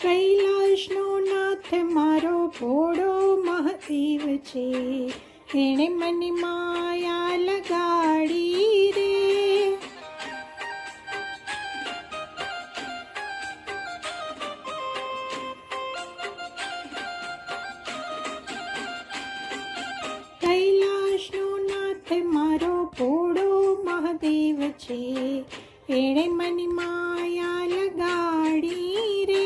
કૈલાસનો નાથ મારો ભોળો મહાદેવ છે, એણે મને માયા લગાડી રે. કૈલાસનો નાથ મારો ભોળો મહાદેવ છે, એણે મને માયા લગાડી રે.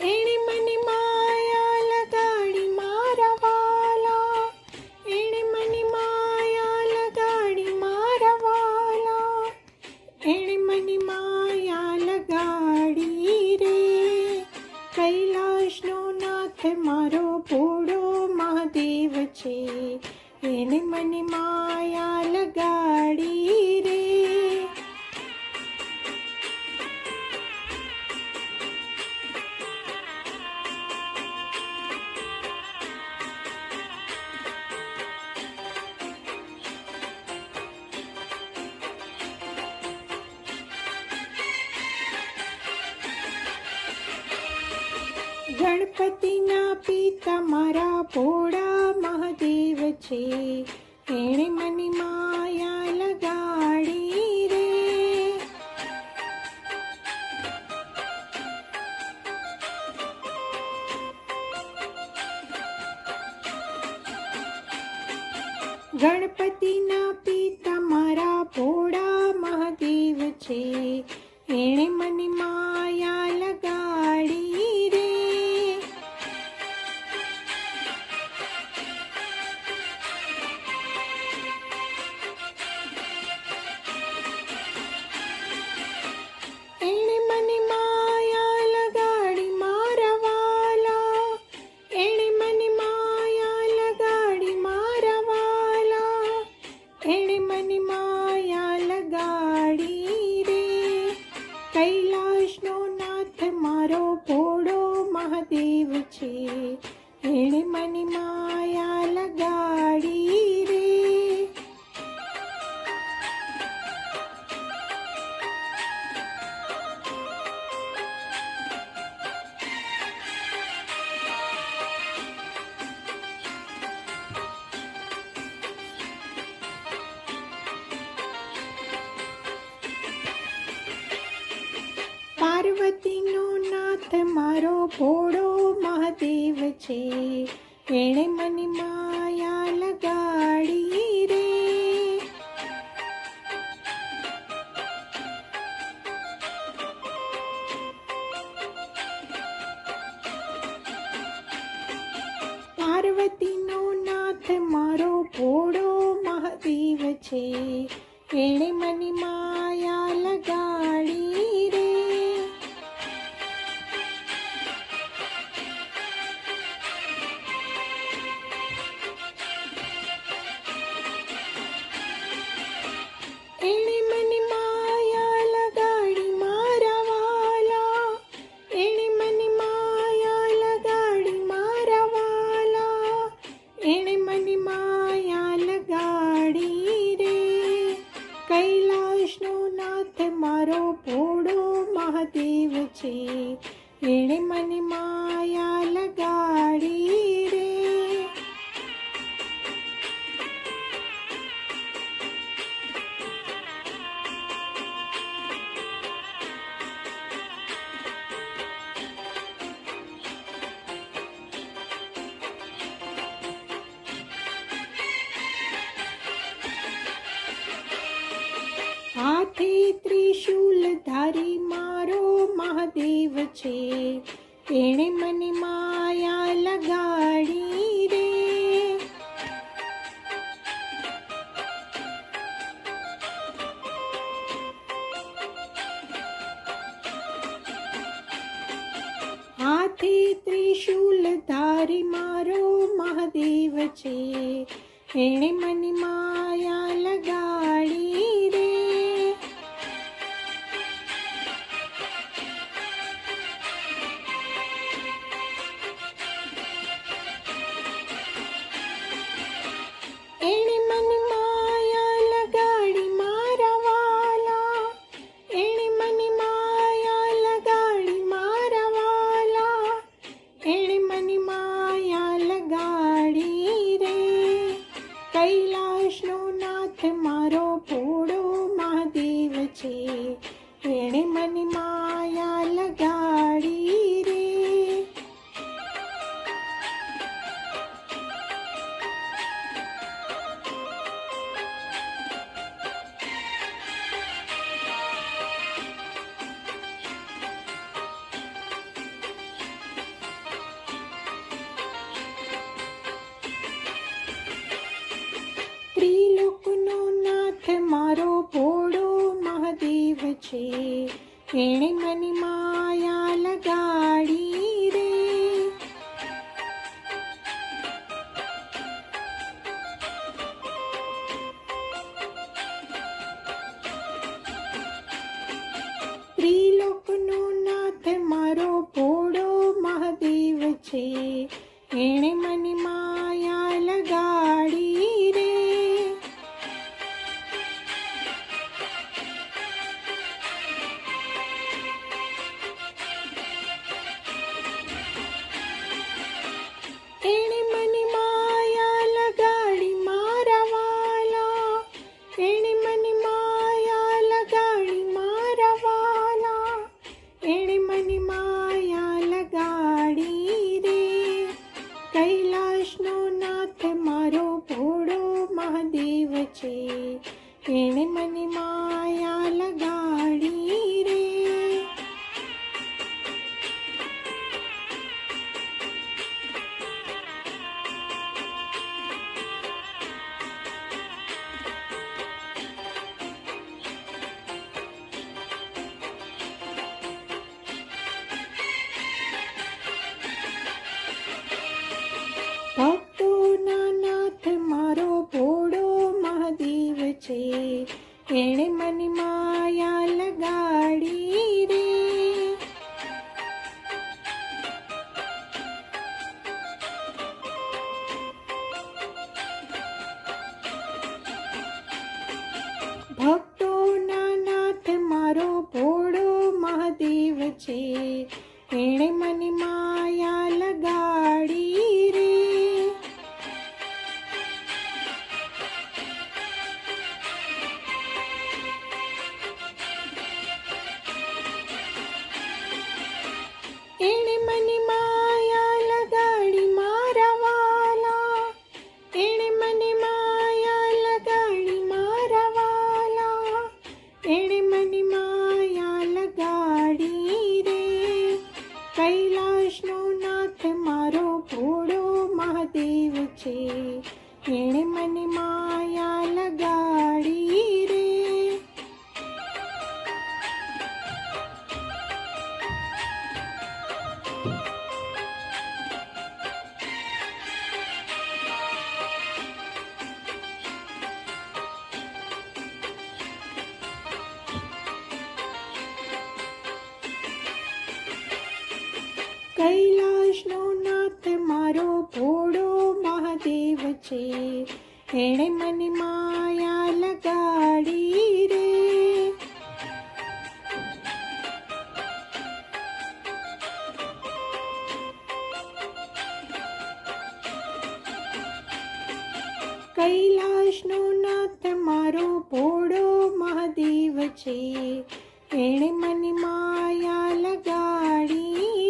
એણે મને માયા લગાડી મારા વાલા, એણે મને માયા લગાડી મારા વાલા, એણે મને માયા લગાડી રે. કૈલાસનો નાથ મારો ભોળો મહાદેવ છે, એણે મને માયા લગાડી રે. ગણપતિના પિતા મારા ભોળા મહાદેવ છે, એણે મને માયા લગાડી રે. ગણપતિના પિતા મારા ભોળા મહાદેવ છે, એણે મને માયા લગાડી રે. એણે મને માયા લગાડી મારા વાલા, એણે મને માયા લગાડી મારા વાલા, એણે મને માયા લગાડી રે. કૈલાસનો નાથ મારો ભોળો મહાદેવ છે, એણે મને માયા લગાડી રે. પાર્વતીનો નાથ મારો ભોળો મહાદેવ છે, એણે મને માયા લગાડી રે. પાર્વતીનો નાથ મારો ભોળો મહાદેવ છે, એણે મને માયા લગાડી રે. એણે મને માયા લગાડી મારા વાલા, એણે મને માયા લગાડી મારા વાલા, એણે મને માયા લગાડી રે. કૈલાસનો નાથ મારો ભોળો મહાદેવ છે, એણે મને માયા લગાડી રે. હાથે ત્રિશૂલ ધારી મારો મહાદેવ છે, એણે મને માયા લગાડી રે. હાથે ત્રિશૂલ ધારી મારો મહાદેવ છે, એણે મને માયા લગાડી રે. એણે મની માયા લગાડી રે. ત્રિલોકનો નાથ મારો ભોળો મહાદેવ છે, એણે મની માયા લગાડી રે. ત્રિલોકનો નાથ મારો ભોળો મહાદેવ છે, એણે મની માયા લગાડી રે. એણે મની માયા લગાડી મારા વાલા, એણે મની માયા લગાડી મારા વાલા, એણે મની માયા લગાડી રે. કૈલાશનો નાથ મારો ભોળો મહાદેવ છે, એણે મની માયા લગાડી રે. ભક્તોના નાથ મારો ભોળો મહાદેવ છે, એણે મની માયા લગાડી રે. ભક્તોના નાથ મારો ભોળો મહાદેવ છે, એણે મની માયા લગાડી રે. એણે મની માયા લગાડી મારા વાલા, એણે મની માયા લગાડી મારા વાલા, એણે મની માયા લગાડી રે. કૈલાશનો નાથ મારો ભોળો મહાદેવ છે, એણે મની માયા લગાડી રે. કૈલાશનો નાથ મારો ભોળો મહાદેવ છે, એણે મની માયા લગાડી રે. કૈલાશનો નાથ મારો ભોળો મહાદેવ છે, એણે મની માયા લગાડી